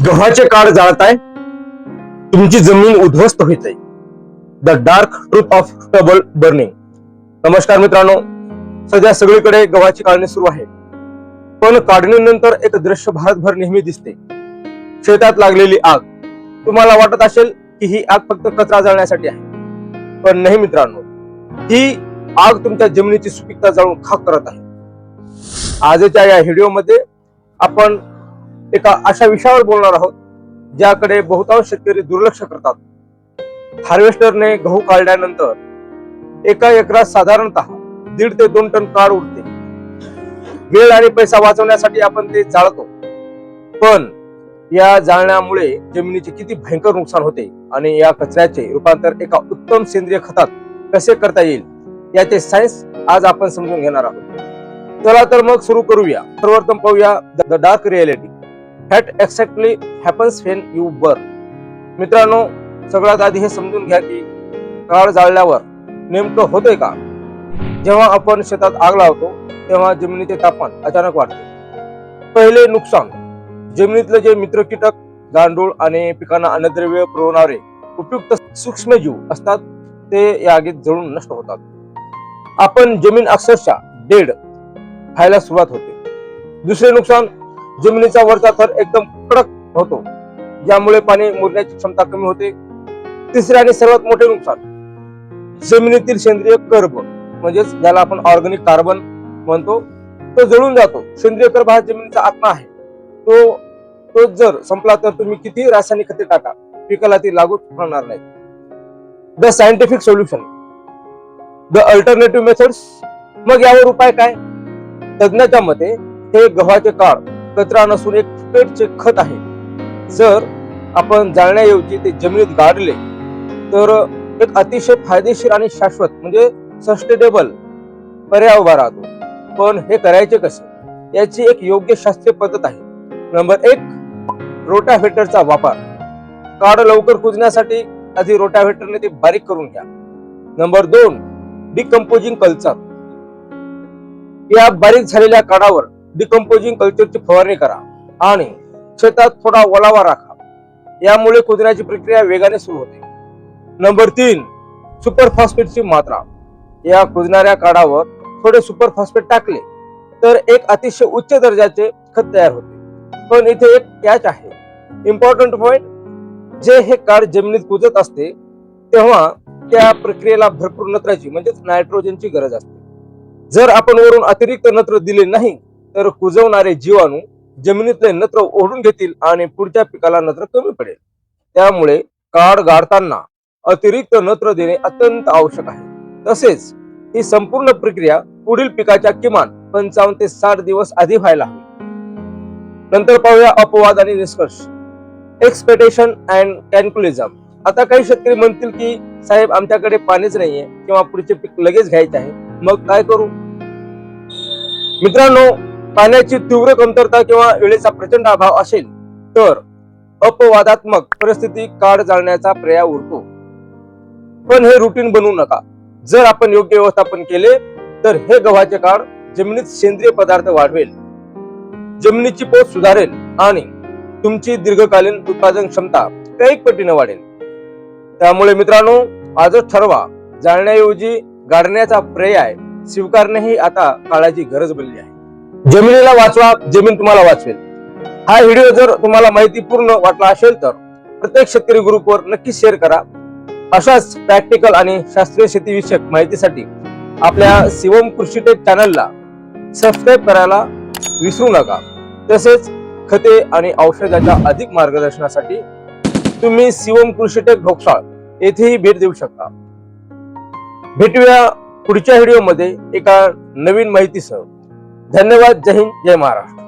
गव्हाचे काळ जाळताय, तुमची जमीन उद्ध्वस्त होत आहे. The dark truth of stubble burning. नमस्कार मित्रांनो, सध्या सगळीकडे गव्हाची काढणी सुरू आहे. पण काढणीनंतर एक दृश्य भारतभर नेहमी दिसते. शेतात लागलेली आग. तुम्हाला वाटत असेल की ही आग फक्त कचरा जाळण्यासाठी आहे, पण नाही मित्रांनो, ही आग तुमच्या जमिनीची सुपीकता जाळून खाक करत आहे. आजच्या या व्हिडिओमध्ये आपण एका अशा विषयावर बोलणार आहोत ज्याकडे बहुतांश शेतकरी दुर्लक्ष करतात. हार्वेस्टरने गहू काढल्यानंतर एका एकरात साधारणतः 1.5 ते 2 टन काढ उरते. वेळ आणि पैसा वाचवण्यासाठी आपण ते जाळतो, पण या जाळण्यामुळे जमिनीचे किती भयंकर नुकसान होते आणि या कचऱ्याचे रूपांतर एका उत्तम सेंद्रिय खतात कसे करता येईल याचे सायन्स आज आपण समजून घेणार आहोत. चला तर मग सुरू करूया. सर्वप्रथम पाहूया the dark reality. What exactly happens when you burn? मित्रांनो, सगळ्यात आधी हे समजून घ्या की काळ जाळल्यावर नेमकं होतंय का. जेव्हा आपण शेतात आग लावतो तेव्हा जमिनीचे तापमान अचानक वाढते. पहिले नुकसान, जमिनीतले जे मित्र कीटक, गांडूळ आणि पिकांना अन्नद्रव्य पुरवणारे उपयुक्त सूक्ष्मजीव असतात ते या आगीत जळून नष्ट होतात. आपण जमीन अक्षरशः डेड व्हायला सुरुवात होते. दुसरे नुकसान, जमिनीचा वरचा थर एकदम कडक होतो, ज्यामुळे पाणी मुरण्याची क्षमता कमी होते. तिसरे आणि सर्वात मोठे नुकसान, जमिनीतील सेंद्रिय कर्ब म्हणजेच ज्याला आपण ऑर्गॅनिक कार्बन म्हणतो, तो जळून जातो. सेंद्रिय कर्ब हा जमिनीचा आत्मा आहे. तो जर संपला तर तुम्ही किती रासायनिक खते टाका, पिकाला ती लागू होणार नाही. The scientific solution, the alternative methods. मग यावर उपाय काय? तज्ञाच्या मते हे गव्हाचे काळ कचरा नसून एक फुकटचे खत आहे. जर आपण जाळण्याऐवजी ते जमिनीत गाडले तर एक अतिशय फायदेशीर आणि शाश्वत म्हणजे सस्टेनेबल पर्याय उभा राहतो. पण हे करायचे कसे याची एक योग्य शास्त्रीय पद्धत आहे. नंबर 1, रोटाव्हेटरचा वापर. काड लवकर कुजण्यासाठी आधी रोटाव्हेटरने ते बारीक करून घ्या. Number 2, decomposing culture. या बारीक झालेल्या काडावर डिकम्पोजिंग कल्चरची फवारणी करा आणि शेतात थोडा ओलावा राखा. यामुळे कुजण्याची प्रक्रिया वेगाने सुरू होते. नंबर 3, सुपर फॉस्फेटची मात्रा. या कुजणाऱ्या काडावर थोडे सुपर फॉस्फेट टाकले तर एक अतिशय उच्च दर्जाचे खत तयार होते. पण इथे एक कॅच आहे, इम्पॉर्टंट पॉइंट. जे हे काड जमिनीत कुजत असते तेव्हा त्या प्रक्रियेला भरपूर नत्राची म्हणजेच नायट्रोजनची गरज असते. जर आपण वरून अतिरिक्त नत्र दिले नाही तर कुजवणारे जीवाणू जमिनीतले नत्र ओढून घेतील आणि पुढच्या पिकाला नत्र कमी पडेल. त्यामुळे काड गाडताना अतिरिक्त नत्र देणे अत्यंत आवश्यक आहे. तसेच ही संपूर्ण प्रक्रिया पुढील पिकाच्या किमान 55 ते 60 दिवस आधी व्हायला हवी. नंतर पाहूया अपवाद आणि निष्कर्ष. Expectation and calculism. आता काही शेतकरी म्हणतील की साहेब, आमच्याकडे पाणीच नाहीये किंवा पुढचे पीक लगेच घ्यायचे आहे, मग काय करू. मित्रांनो, पाण्याची तीव्र कमतरता किंवा वेळेचा प्रचंड अभाव असेल तर अपवादात्मक परिस्थिती काड जाळण्याचा पर्याय उरतो. पण हे रुटीन बनवू नका. जर आपण योग्य व्यवस्थापन केले तर हे गव्हाचे काड जमिनीत सेंद्रिय पदार्थ वाढवेल, जमिनीची पोत सुधारेल आणि तुमची दीर्घकालीन उत्पादन क्षमता कैक पटीने वाढेल. त्यामुळे मित्रांनो, आजच ठरवा, जाळण्याऐवजी गाडण्याचा पर्याय स्वीकारणे ही आता काळाची गरज बनली आहे. जमिनीला वाचवा, जमीन तुम्हाला वाचवेल. हा व्हिडिओ जर तुम्हाला माहितीपूर्ण वाटला असेल तर प्रत्येक शेतकरी ग्रुपवर नक्की शेअर करा. अशाच प्रॅक्टिकल आणि शास्त्रीय शेतीविषयक माहितीसाठी आपल्या शिवम कृषी टेक चॅनलला सबस्क्राईब करायला विसरू नका. तसेच खते आणि औषधाच्या अधिक मार्गदर्शनासाठी तुम्ही शिवम कृषी टेक ढोकसाळ येथेही भेट देऊ शकता. भेटूया पुढच्या व्हिडिओमध्ये एका नवीन माहितीसह. धन्यवाद. जय हिंद, जय महाराष्ट्र.